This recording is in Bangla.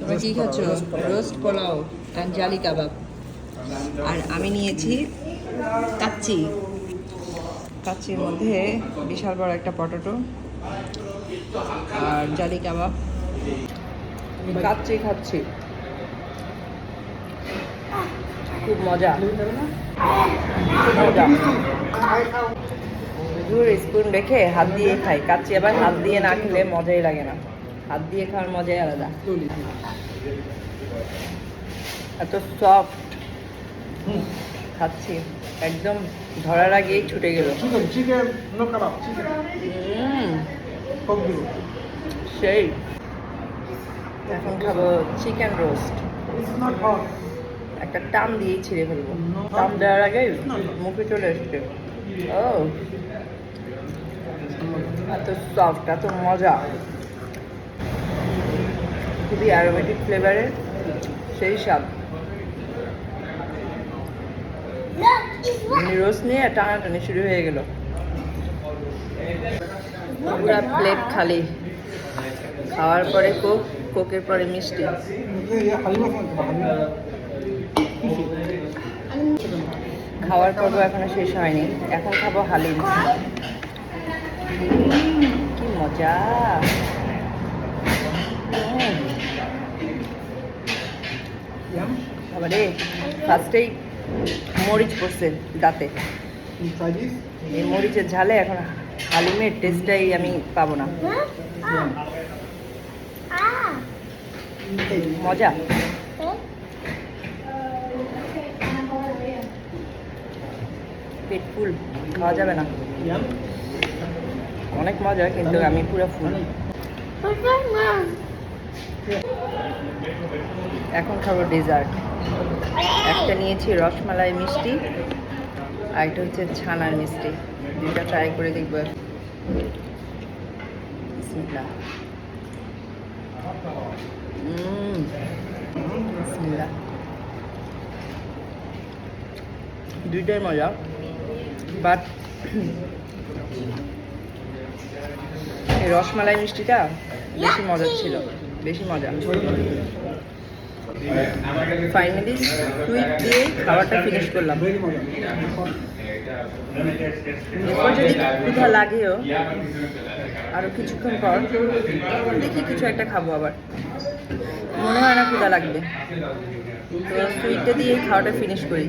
তোমরা কি খাচ্ছ? রোস্ট পোলাও অ্যান্ড জালি কাবাব। আর আমি নিয়েছি কাচ্চি। কাচ্চির মধ্যে বিশাল বড় একটা পটেটো আর জালি কাবাব। কাচ্চি খাচ্ছি, খুব মজা, খুব মজা। স্পুন রেখে হাত দিয়ে খাই কাচ্চি, আবার হাত দিয়ে না খেলে মজাই লাগে না। হাত দিয়ে খাওয়ার মজাই আলাদা। এত সফট, খাচ্ছি একদম ধরার আগেই ছুটে গেল। সেই এখন খাবো চিকেন রোস্ট। একটা টান দিয়েই ছিঁড়ে ফেলবো। টান দেওয়ার আগে মুখে চলে এসছে। ও এত সফট, এত মজা, খুবই অ্যারোমেটিক ফ্লেভারের, সেই স্বাদ। রোস্ট নিয়ে টানাটানি শুরু হয়ে গেল। পুরা প্লেট খালি। খাওয়ার পরে কোক, কোকের পরে মিষ্টি। খাওয়ার পর্ব এখনো শেষ হয়নি, এখন খাবো হালিম। কি মজা! আবারে ফার্স্টেই মরিচ পড়ছে দাঁতে। এই মরিচের ঝালে এখন হালিমের টেস্টটাই আমি পাবো না। মজা। পেট ফুল, খাওয়া যাবে না। অনেক মজা, কিন্তু আমি পুরো ফুল। এখন খাবো ডেজার্ট। একটা নিয়েছি রসমালাই মিষ্টি, আর একটা হচ্ছে ছানার মিষ্টি। দুইটা ট্রাই করে দেখবো। বিসমিল্লাহ। বিসমিল্লাহ। দুইটাই মজা, বাট এই রসমালাই মিষ্টিটা বেশি মজা ছিল, বেশি মজা। ফাইনালি সুইট দিয়ে খাবারটা ফিনিশ করলাম। এরপর যদি ক্ষুধা লাগেও আরো কিছুক্ষণ পর দেখি কিছু একটা খাবো, আবার মনে হয় না ক্ষুধা লাগবে, তো সুইটটা দিয়েই খাওয়াটা ফিনিশ করি।